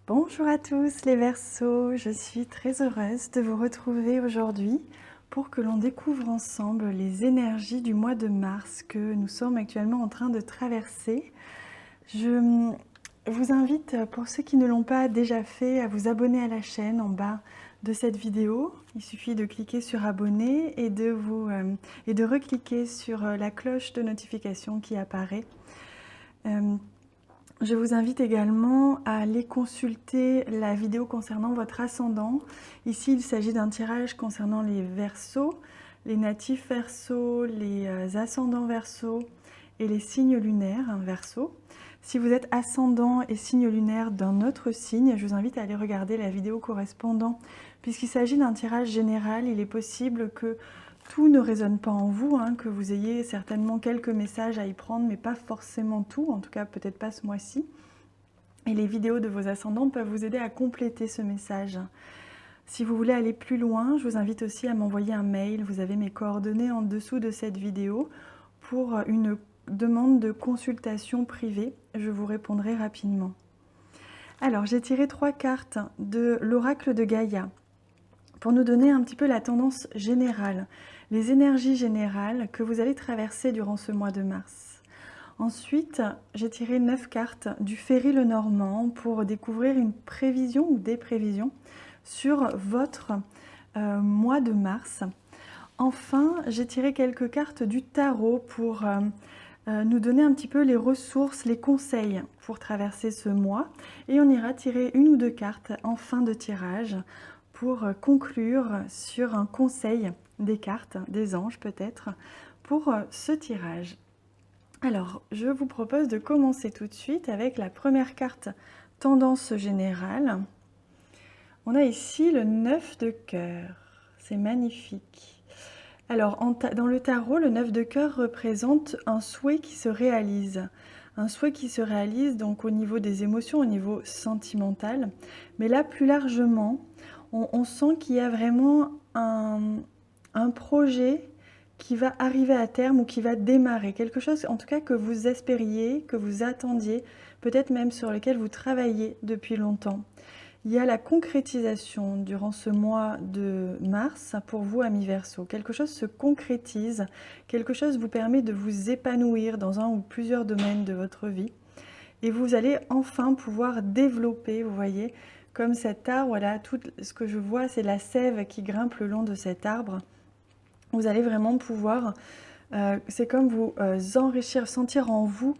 Bonjour à tous les Verseaux, je suis très heureuse de vous retrouver aujourd'hui pour que l'on découvre ensemble les énergies du mois de mars que nous sommes actuellement en train de traverser. Je vous invite, pour ceux qui ne l'ont pas déjà fait, à vous abonner à la chaîne en bas de cette vidéo. Il suffit de cliquer sur abonner et de recliquer sur la cloche de notification qui apparaît. Je vous invite également à aller consulter la vidéo concernant votre ascendant. Ici, il s'agit d'un tirage concernant les Verseaux, les natifs Verseaux, les ascendants Verseaux et les signes lunaires Verseaux. Si vous êtes ascendant et signe lunaire d'un autre signe, je vous invite à aller regarder la vidéo correspondant. Puisqu'il s'agit d'un tirage général, il est possible que tout ne résonne pas en vous, que vous ayez certainement quelques messages à y prendre, mais pas forcément tout, en tout cas peut-être pas ce mois-ci. Et les vidéos de vos ascendants peuvent vous aider à compléter ce message. Si vous voulez aller plus loin, je vous invite aussi à m'envoyer un mail. Vous avez mes coordonnées en dessous de cette vidéo pour une demande de consultation privée. Je vous répondrai rapidement. Alors, j'ai tiré 3 cartes de l'oracle de Gaïa pour nous donner un petit peu la tendance générale, les énergies générales que vous allez traverser durant ce mois de mars. Ensuite, j'ai tiré 9 cartes du Ferry Lenormand pour découvrir une prévision ou des prévisions sur votre mois de mars. Enfin, j'ai tiré quelques cartes du tarot pour nous donner un petit peu les ressources, les conseils pour traverser ce mois. Et on ira tirer une ou deux cartes en fin de tirage pour conclure sur un conseil des cartes, des anges peut-être, pour ce tirage. Alors, je vous propose de commencer tout de suite avec la première carte tendance générale. On a ici le 9 de cœur, c'est magnifique. Alors, dans le tarot, le 9 de cœur représente un souhait qui se réalise. Un souhait qui se réalise donc au niveau des émotions, au niveau sentimental. Mais là, plus largement, on sent qu'il y a vraiment un projet qui va arriver à terme ou qui va démarrer. Quelque chose, en tout cas, que vous espériez, que vous attendiez, peut-être même sur lequel vous travaillez depuis longtemps. Il y a la concrétisation durant ce mois de mars pour vous, amis Verseaux. Quelque chose se concrétise, quelque chose vous permet de vous épanouir dans un ou plusieurs domaines de votre vie. Et vous allez enfin pouvoir développer, vous voyez, comme cet arbre, là, tout ce que je vois, c'est la sève qui grimpe le long de cet arbre. Vous allez vraiment pouvoir, c'est comme vous enrichir, sentir en vous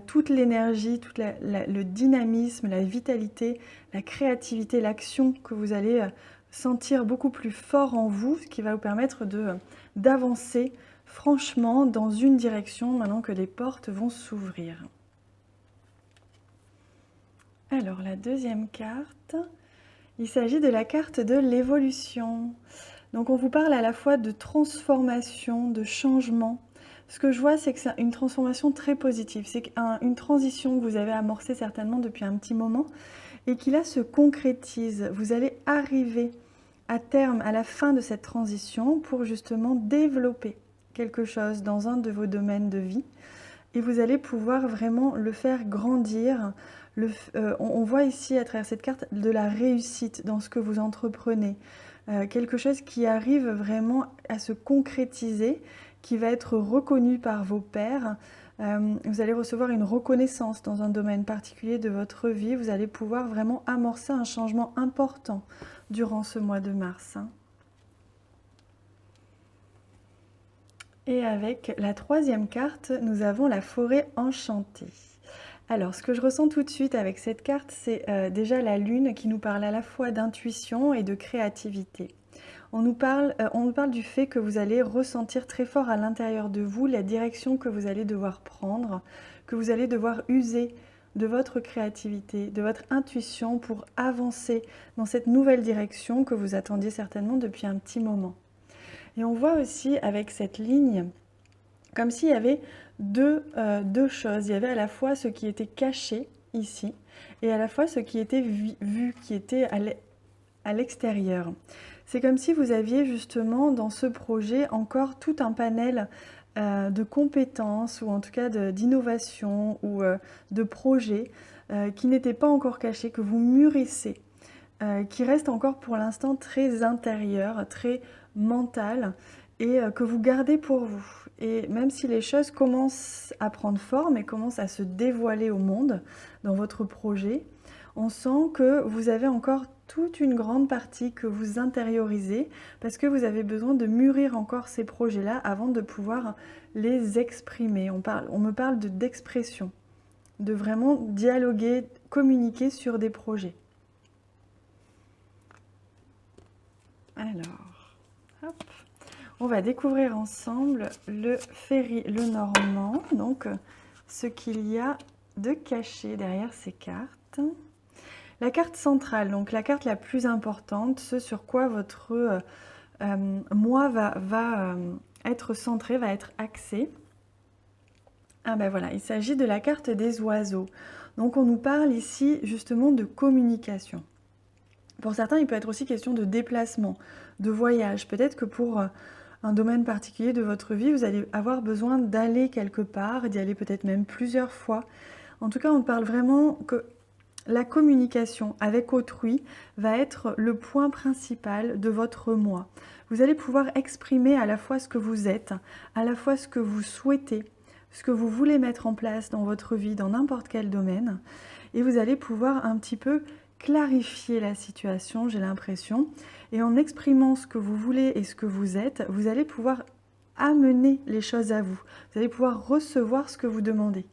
toute l'énergie, tout le dynamisme, la vitalité, la créativité, l'action que vous allez sentir beaucoup plus fort en vous, ce qui va vous permettre d'avancer franchement dans une direction maintenant que les portes vont s'ouvrir. Alors la deuxième carte, il s'agit de la carte de l'évolution. Donc on vous parle à la fois de transformation, de changement. Ce que je vois, c'est que c'est une transformation très positive. C'est une transition que vous avez amorcée certainement depuis un petit moment et qui là se concrétise. Vous allez arriver à terme, à la fin de cette transition pour justement développer quelque chose dans un de vos domaines de vie. Et vous allez pouvoir vraiment le faire grandir. On voit ici à travers cette carte de la réussite dans ce que vous entreprenez. Quelque chose qui arrive vraiment à se concrétiser, qui va être reconnu par vos pairs. Vous allez recevoir une reconnaissance dans un domaine particulier de votre vie. Vous allez pouvoir vraiment amorcer un changement important durant ce mois de mars. Et avec la troisième carte, nous avons la forêt enchantée. Alors, ce que je ressens tout de suite avec cette carte, c'est déjà la lune qui nous parle à la fois d'intuition et de créativité. On nous parle du fait que vous allez ressentir très fort à l'intérieur de vous la direction que vous allez devoir prendre, que vous allez devoir user de votre créativité, de votre intuition pour avancer dans cette nouvelle direction que vous attendiez certainement depuis un petit moment. Et on voit aussi avec cette ligne, comme s'il y avait deux choses. Il y avait à la fois ce qui était caché ici, et à la fois ce qui était vu, qui était à l'extérieur. C'est comme si vous aviez justement dans ce projet encore tout un panel de compétences, ou en tout cas d'innovation, ou de projets, qui n'étaient pas encore cachés, que vous mûrissez, qui restent encore pour l'instant très intérieurs, très mentales, et que vous gardez pour vous. Et même si les choses commencent à prendre forme et commencent à se dévoiler au monde dans votre projet, on sent que vous avez encore toute une grande partie que vous intériorisez parce que vous avez besoin de mûrir encore ces projets-là avant de pouvoir les exprimer. On me parle d'expression, de vraiment dialoguer, communiquer sur des projets. Alors, hop. On va découvrir ensemble le Ferry Lenormand, donc ce qu'il y a de caché derrière ces cartes. La carte centrale, donc la carte la plus importante, ce sur quoi votre moi va être centré, va être axé. Ah ben voilà, il s'agit de la carte des oiseaux. Donc on nous parle ici justement de communication. Pour certains, il peut être aussi question de déplacement, de voyage. Peut-être que pour un domaine particulier de votre vie, vous allez avoir besoin d'aller quelque part, d'y aller peut-être même plusieurs fois. En tout cas, on parle vraiment que la communication avec autrui va être le point principal de votre moi. Vous allez pouvoir exprimer à la fois ce que vous êtes, à la fois ce que vous souhaitez, ce que vous voulez mettre en place dans votre vie, dans n'importe quel domaine. Et vous allez pouvoir un petit peu clarifier la situation, j'ai l'impression. Et en exprimant ce que vous voulez et ce que vous êtes, vous allez pouvoir amener les choses à vous. Vous allez pouvoir recevoir ce que vous demandez.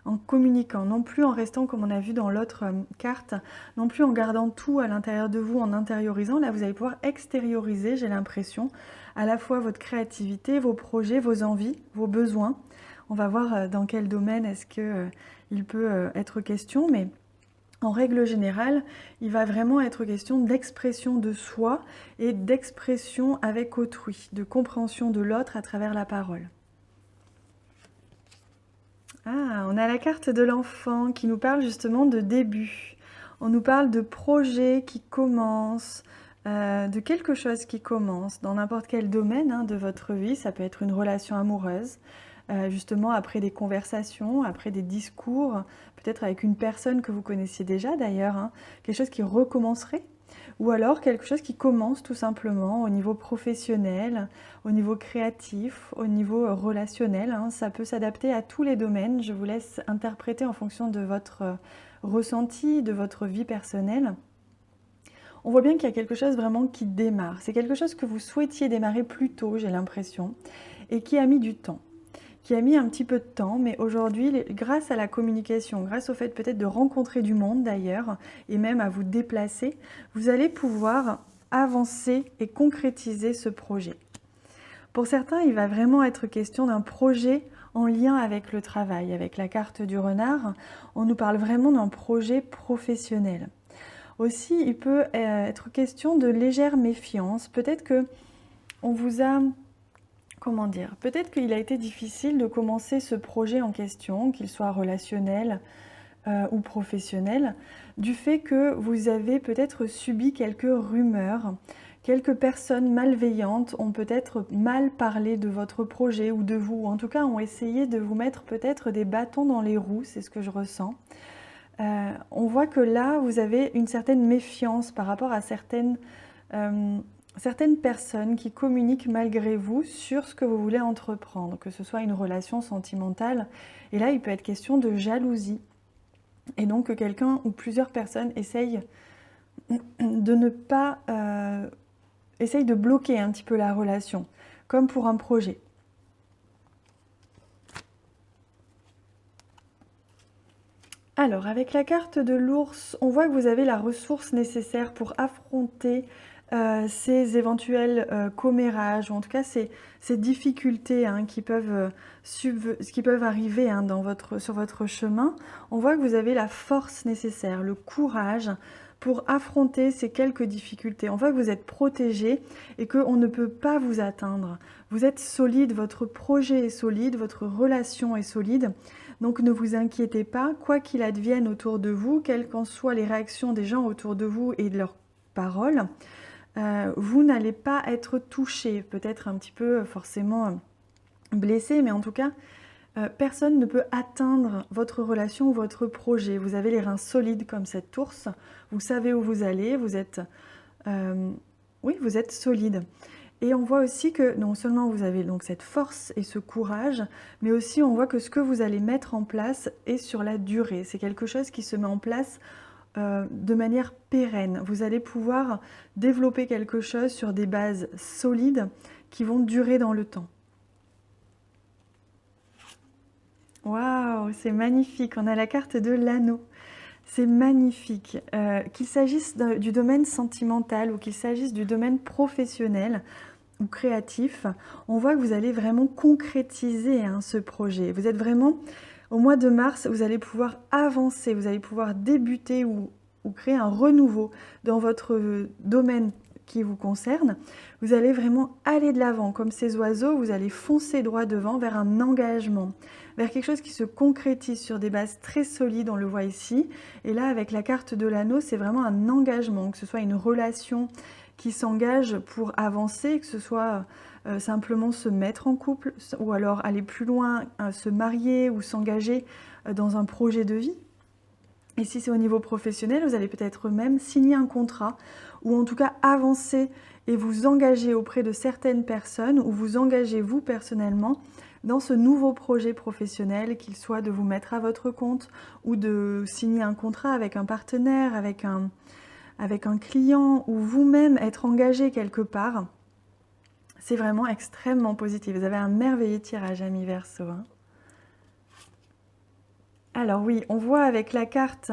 En communiquant, non plus en restant comme on a vu dans l'autre carte, non plus en gardant tout à l'intérieur de vous, en intériorisant. Là, vous allez pouvoir extérioriser, j'ai l'impression, à la fois votre créativité, vos projets, vos envies, vos besoins. On va voir dans quel domaine est-ce qu'il peut être question, mais en règle générale, il va vraiment être question d'expression de soi et d'expression avec autrui, de compréhension de l'autre à travers la parole. Ah, on a la carte de l'enfant qui nous parle justement de début. On nous parle de projets qui commencent, de quelque chose qui commence dans n'importe quel domaine de votre vie. Ça peut être une relation amoureuse, justement après des conversations, après des discours, peut-être avec une personne que vous connaissiez déjà d'ailleurs, quelque chose qui recommencerait. Ou alors quelque chose qui commence tout simplement au niveau professionnel, au niveau créatif, au niveau relationnel. Ça peut s'adapter à tous les domaines. Je vous laisse interpréter en fonction de votre ressenti, de votre vie personnelle. On voit bien qu'il y a quelque chose vraiment qui démarre. C'est quelque chose que vous souhaitiez démarrer plus tôt, j'ai l'impression, et qui a mis du temps. Qui a mis un petit peu de temps, mais aujourd'hui, grâce à la communication, grâce au fait peut-être de rencontrer du monde d'ailleurs, et même à vous déplacer, vous allez pouvoir avancer et concrétiser ce projet. Pour certains, il va vraiment être question d'un projet en lien avec le travail. Avec la carte du renard, on nous parle vraiment d'un projet professionnel. Aussi, il peut être question de légère méfiance. Peut-être que on vous a... Comment dire? Peut-être qu'il a été difficile de commencer ce projet en question, qu'il soit relationnel ou professionnel, du fait que vous avez peut-être subi quelques rumeurs, quelques personnes malveillantes ont peut-être mal parlé de votre projet ou de vous, ou en tout cas ont essayé de vous mettre peut-être des bâtons dans les roues, c'est ce que je ressens. On voit que là, vous avez une certaine méfiance par rapport à certaines personnes qui communiquent malgré vous sur ce que vous voulez entreprendre, que ce soit une relation sentimentale. Et là, il peut être question de jalousie. Et donc que quelqu'un ou plusieurs personnes essayent de ne pas... essayent de bloquer un petit peu la relation, comme pour un projet. Alors, avec la carte de l'ours, on voit que vous avez la ressource nécessaire pour affronter ces éventuels commérages, ou en tout cas ces difficultés qui peuvent arriver sur votre chemin. On voit que vous avez la force nécessaire, le courage pour affronter ces quelques difficultés. On voit que vous êtes protégé et qu'on ne peut pas vous atteindre. Vous êtes solide, votre projet est solide, votre relation est solide. Donc ne vous inquiétez pas, quoi qu'il advienne autour de vous, quelles qu'en soient les réactions des gens autour de vous et de leurs paroles, vous n'allez pas être touché, peut-être un petit peu forcément blessé, mais en tout cas, personne ne peut atteindre votre relation ou votre projet. Vous avez les reins solides comme cette ours, vous savez où vous allez, vous êtes solide. Et on voit aussi que non seulement vous avez donc cette force et ce courage, mais aussi on voit que ce que vous allez mettre en place est sur la durée. C'est quelque chose qui se met en place de manière pérenne. Vous allez pouvoir développer quelque chose sur des bases solides qui vont durer dans le temps. Waouh, c'est magnifique. On a la carte de l'anneau. C'est magnifique. Qu'il s'agisse du domaine sentimental ou qu'il s'agisse du domaine professionnel ou créatif, on voit que vous allez vraiment concrétiser ce projet. Vous êtes vraiment, au mois de mars, vous allez pouvoir avancer, vous allez pouvoir débuter ou créer un renouveau dans votre domaine qui vous concerne. Vous allez vraiment aller de l'avant, comme ces oiseaux, vous allez foncer droit devant vers un engagement, vers quelque chose qui se concrétise sur des bases très solides, on le voit ici. Et là, avec la carte de l'anneau, c'est vraiment un engagement, que ce soit une relation qui s'engage pour avancer, que ce soit simplement se mettre en couple, ou alors aller plus loin, se marier ou s'engager dans un projet de vie. Et si c'est au niveau professionnel, vous allez peut-être même signer un contrat, ou en tout cas avancer et vous engager auprès de certaines personnes, ou vous engagez vous personnellement dans ce nouveau projet professionnel, qu'il soit de vous mettre à votre compte, ou de signer un contrat avec un partenaire, avec un client, ou vous-même être engagé quelque part. C'est vraiment extrêmement positif. Vous avez un merveilleux tirage, amis Verseau. Alors oui, on voit avec la carte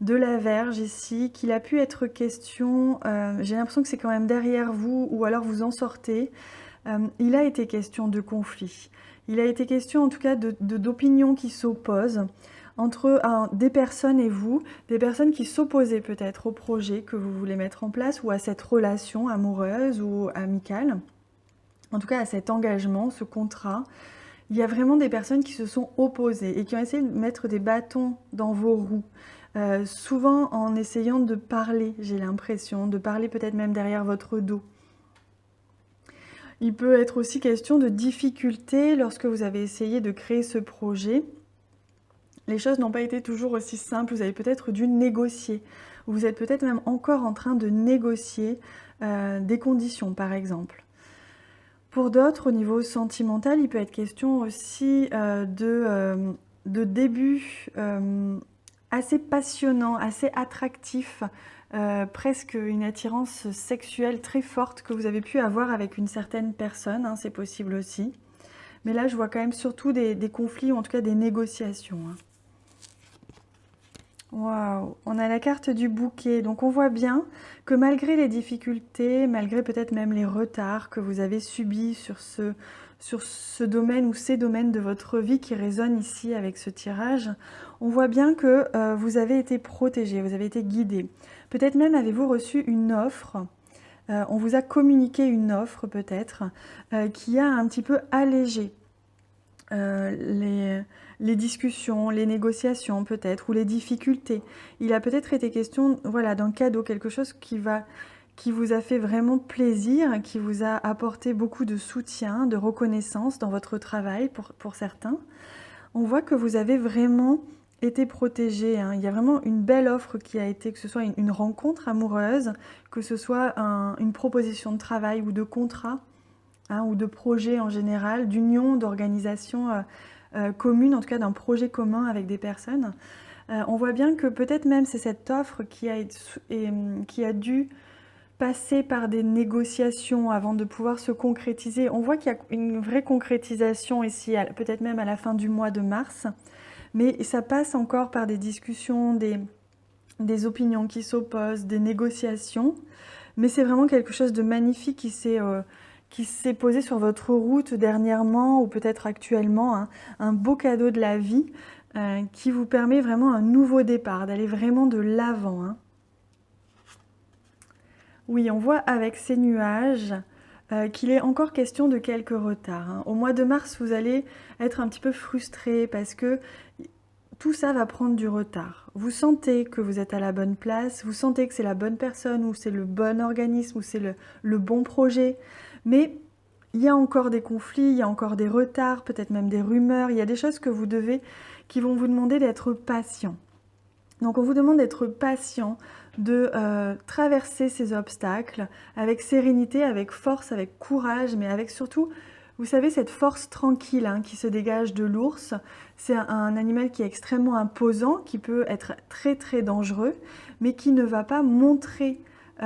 de la Vierge ici qu'il a pu être question, j'ai l'impression que c'est quand même derrière vous, ou alors vous en sortez. Il a été question de conflit. Il a été question en tout cas d'opinions qui s'opposent entre des personnes et vous, des personnes qui s'opposaient peut-être au projet que vous voulez mettre en place ou à cette relation amoureuse ou amicale, en tout cas à cet engagement, ce contrat. Il y a vraiment des personnes qui se sont opposées et qui ont essayé de mettre des bâtons dans vos roues, souvent en essayant de parler, j'ai l'impression, de parler peut-être même derrière votre dos. Il peut être aussi question de difficultés lorsque vous avez essayé de créer ce projet. Les choses n'ont pas été toujours aussi simples, vous avez peut-être dû négocier. Vous êtes peut-être même encore en train de négocier des conditions, par exemple. Pour d'autres, au niveau sentimental, il peut être question aussi de débuts assez passionnants, assez attractifs, presque une attirance sexuelle très forte que vous avez pu avoir avec une certaine personne, hein, c'est possible aussi. Mais là, je vois quand même surtout des conflits, ou en tout cas des négociations. Hein. Waouh, on a la carte du bouquet, donc on voit bien que malgré les difficultés, malgré peut-être même les retards que vous avez subis sur ce domaine ou ces domaines de votre vie qui résonnent ici avec ce tirage, on voit bien que vous avez été protégé, vous avez été guidé. Peut-être même avez-vous reçu une offre, on vous a communiqué une offre peut-être, qui a un petit peu allégé les discussions, les négociations peut-être, ou les difficultés. Il a peut-être été question, voilà, d'un cadeau, quelque chose qui vous a fait vraiment plaisir, qui vous a apporté beaucoup de soutien, de reconnaissance dans votre travail pour certains. On voit que vous avez vraiment été protégé. Hein. Il y a vraiment une belle offre qui a été, que ce soit une rencontre amoureuse, que ce soit une proposition de travail ou de contrat, hein, ou de projet en général, d'union, d'organisation commune, en tout cas d'un projet commun avec des personnes. On voit bien que peut-être même c'est cette offre qui a dû passer par des négociations avant de pouvoir se concrétiser. On voit qu'il y a une vraie concrétisation ici, peut-être même à la fin du mois de mars, mais ça passe encore par des discussions, des opinions qui s'opposent, des négociations, mais c'est vraiment quelque chose de magnifique qui s'est posé sur votre route dernièrement ou peut-être actuellement, hein, un beau cadeau de la vie qui vous permet vraiment un nouveau départ, d'aller vraiment de l'avant. Hein. Oui, on voit avec ces nuages qu'il est encore question de quelques retards. Hein. Au mois de mars, vous allez être un petit peu frustré parce que tout ça va prendre du retard. Vous sentez que vous êtes à la bonne place, vous sentez que c'est la bonne personne, ou c'est le bon organisme, ou c'est le bon projet. Mais il y a encore des conflits, il y a encore des retards, peut-être même des rumeurs, il y a des choses que qui vont vous demander d'être patient. Donc on vous demande d'être patient, de traverser ces obstacles avec sérénité, avec force, avec courage, mais avec surtout, vous savez, cette force tranquille hein, qui se dégage de l'ours. C'est un animal qui est extrêmement imposant, qui peut être très très dangereux, mais qui ne va pas montrer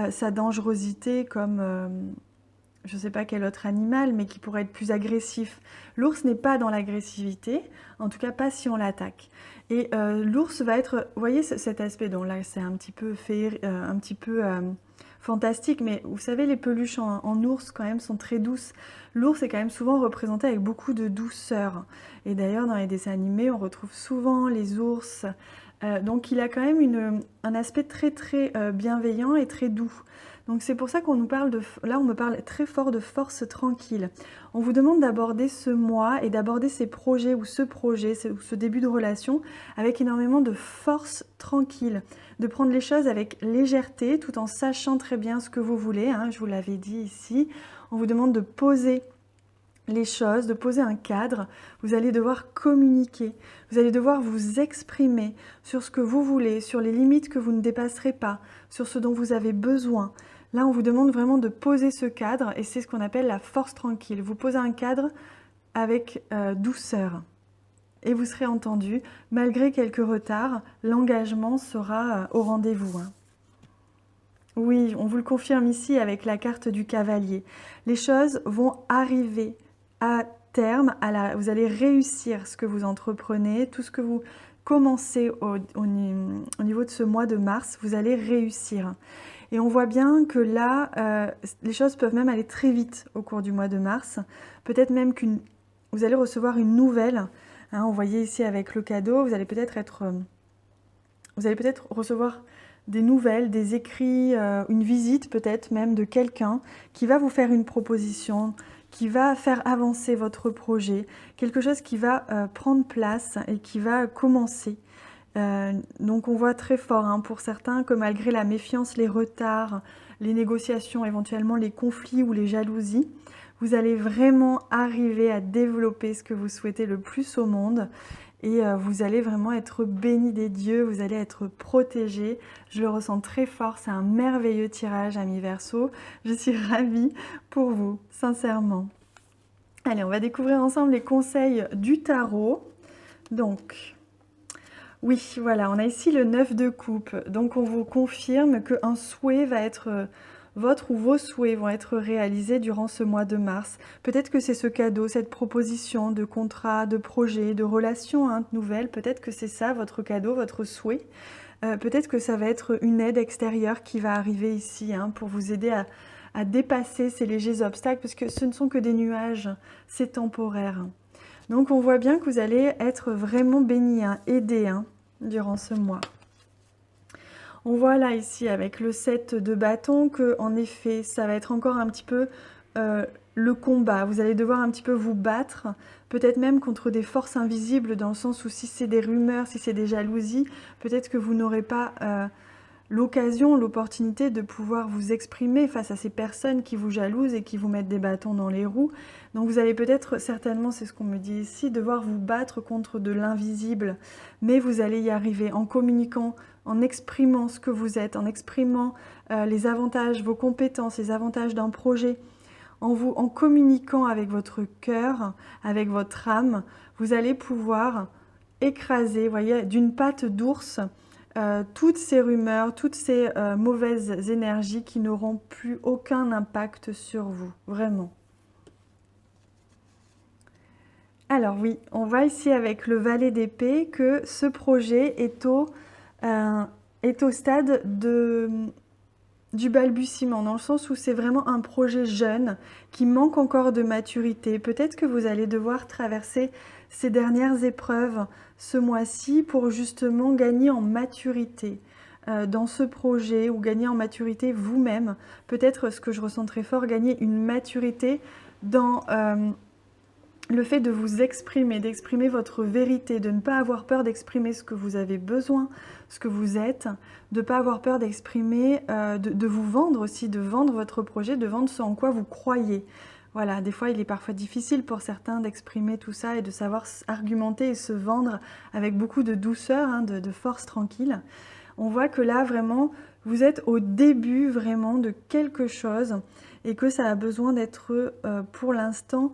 sa dangerosité comme je ne sais pas quel autre animal, mais qui pourrait être plus agressif. L'ours n'est pas dans l'agressivité, en tout cas pas si on l'attaque. Et l'ours va être, vous voyez cet aspect, donc là c'est un petit peu fantastique, mais vous savez les peluches en ours quand même sont très douces. L'ours est quand même souvent représenté avec beaucoup de douceur. Et d'ailleurs dans les dessins animés on retrouve souvent les ours. Donc il a quand même un aspect très très bienveillant et très doux. Donc c'est pour ça qu'on nous parle là on me parle très fort de force tranquille. On vous demande d'aborder ce mois et d'aborder ces projets ou ce projet, ou ce début de relation avec énormément de force tranquille, de prendre les choses avec légèreté tout en sachant très bien ce que vous voulez, hein, je vous l'avais dit ici. On vous demande de poser les choses, de poser un cadre, vous allez devoir communiquer, vous allez devoir vous exprimer sur ce que vous voulez, sur les limites que vous ne dépasserez pas, sur ce dont vous avez besoin. Là, on vous demande vraiment de poser ce cadre et c'est ce qu'on appelle la force tranquille. Vous posez un cadre avec douceur et vous serez entendu. Malgré quelques retards, l'engagement sera au rendez-vous. Hein. Oui, on vous le confirme ici avec la carte du cavalier. Les choses vont arriver à terme, vous allez réussir ce que vous entreprenez, tout ce que vous commencez au niveau de ce mois de mars, vous allez réussir. Et on voit bien que là, les choses peuvent même aller très vite au cours du mois de mars. Peut-être même vous allez recevoir une nouvelle. Hein, vous voyez ici avec le cadeau, vous allez peut-être recevoir des nouvelles, des écrits, une visite peut-être même de quelqu'un qui va vous faire une proposition, qui va faire avancer votre projet, quelque chose qui va prendre place et qui va commencer. Donc on voit très fort hein, pour certains que malgré la méfiance, les retards, les négociations, éventuellement les conflits ou les jalousies, vous allez vraiment arriver à développer ce que vous souhaitez le plus au monde et vous allez vraiment être béni des dieux, vous allez être protégé. Je le ressens très fort, c'est un merveilleux tirage, amis Verseau. Je suis ravie pour vous, sincèrement. Allez, on va découvrir ensemble les conseils du tarot. Donc, oui, voilà, on a ici le 9 de coupe. Donc, on vous confirme qu'un souhait va être... votre ou vos souhaits vont être réalisés durant ce mois de mars. Peut-être que c'est ce cadeau, cette proposition de contrat, de projet, de relation hein, nouvelle. Peut-être que c'est ça, votre cadeau, votre souhait. Peut-être que ça va être une aide extérieure qui va arriver ici hein, pour vous aider à dépasser ces légers obstacles, parce que ce ne sont que des nuages, c'est temporaire. Donc on voit bien que vous allez être vraiment béni, hein, aidé hein, durant ce mois. On voit là ici avec le 7 de bâton que en effet ça va être encore un petit peu le combat. Vous allez devoir un petit peu vous battre, peut-être même contre des forces invisibles dans le sens où si c'est des rumeurs, si c'est des jalousies, peut-être que vous n'aurez pas l'occasion, l'opportunité de pouvoir vous exprimer face à ces personnes qui vous jalousent et qui vous mettent des bâtons dans les roues. Donc vous allez peut-être, certainement, c'est ce qu'on me dit ici, devoir vous battre contre de l'invisible, mais vous allez y arriver en communiquant, en exprimant ce que vous êtes, en exprimant les avantages, vos compétences, les avantages d'un projet, en communiquant avec votre cœur, avec votre âme, vous allez pouvoir écraser, voyez, d'une patte d'ours, toutes ces rumeurs, toutes ces mauvaises énergies qui n'auront plus aucun impact sur vous, vraiment. Alors oui, on voit ici avec le valet d'épée que ce projet est au stade du balbutiement, dans le sens où c'est vraiment un projet jeune qui manque encore de maturité. Peut-être que vous allez devoir traverser ces dernières épreuves ce mois-ci pour justement gagner en maturité dans ce projet ou gagner en maturité vous-même. Peut-être ce que je ressens très fort, gagner une maturité dans le fait de vous exprimer, d'exprimer votre vérité, de ne pas avoir peur d'exprimer ce que vous avez besoin, ce que vous êtes, de ne pas avoir peur d'exprimer, de vous vendre aussi, de vendre votre projet, de vendre ce en quoi vous croyez. Voilà, des fois il est parfois difficile pour certains d'exprimer tout ça et de savoir argumenter et se vendre avec beaucoup de douceur, hein, de force tranquille. On voit que là vraiment vous êtes au début vraiment de quelque chose et que ça a besoin d'être pour l'instant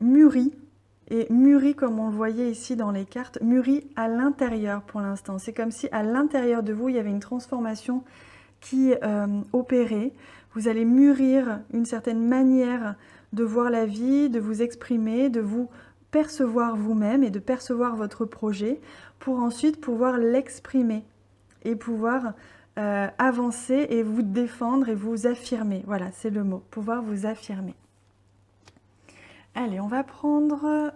mûri. Et mûri, comme on le voyait ici dans les cartes, mûri à l'intérieur pour l'instant. C'est comme si à l'intérieur de vous, il y avait une transformation qui opérait. Vous allez mûrir une certaine manière de voir la vie, de vous exprimer, de vous percevoir vous-même et de percevoir votre projet pour ensuite pouvoir l'exprimer et pouvoir avancer et vous défendre et vous affirmer. Voilà, c'est le mot, pouvoir vous affirmer. Allez, on va prendre...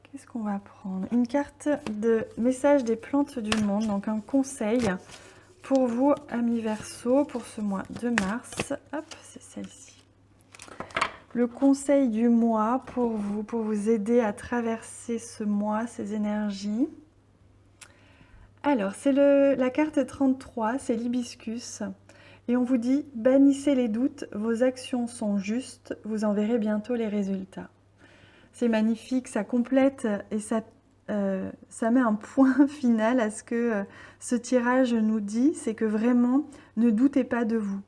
qu'est-ce qu'on va prendre? Une carte de message des plantes du monde, donc un conseil pour vous, amis Verseau, pour ce mois de mars. Hop, c'est celle-ci. Le conseil du mois pour vous aider à traverser ce mois, ces énergies. Alors, c'est la carte 33, c'est l'hibiscus. Et on vous dit, bannissez les doutes, vos actions sont justes, vous en verrez bientôt les résultats. C'est magnifique, ça complète et ça met un point final à ce que ce tirage nous dit, c'est que vraiment, ne doutez pas de vous.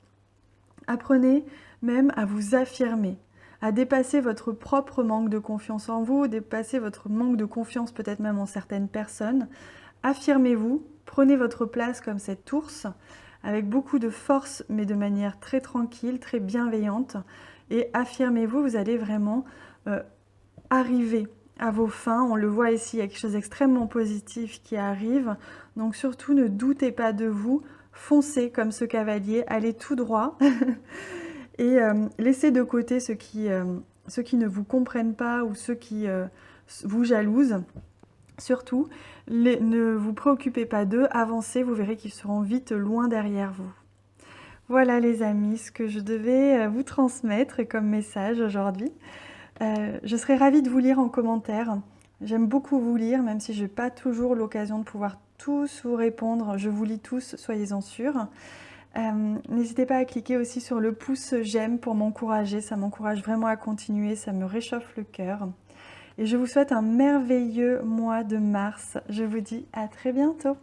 Apprenez même à vous affirmer, à dépasser votre propre manque de confiance en vous, dépasser votre manque de confiance peut-être même en certaines personnes. Affirmez-vous, prenez votre place comme cette ours, avec beaucoup de force, mais de manière très tranquille, très bienveillante. Et affirmez-vous, vous allez vraiment arriver à vos fins. On le voit ici, il y a quelque chose d'extrêmement positif qui arrive. Donc surtout, ne doutez pas de vous, foncez comme ce cavalier, allez tout droit. Et laissez de côté ceux qui ne vous comprennent pas ou ceux qui vous jalousent. Surtout, ne vous préoccupez pas d'eux, avancez, vous verrez qu'ils seront vite loin derrière vous. Voilà les amis, ce que je devais vous transmettre comme message aujourd'hui. Je serais ravie de vous lire en commentaire. J'aime beaucoup vous lire, même si je n'ai pas toujours l'occasion de pouvoir tous vous répondre. Je vous lis tous, soyez-en sûrs. N'hésitez pas à cliquer aussi sur le pouce j'aime pour m'encourager. Ça m'encourage vraiment à continuer, ça me réchauffe le cœur. Et je vous souhaite un merveilleux mois de mars. Je vous dis à très bientôt.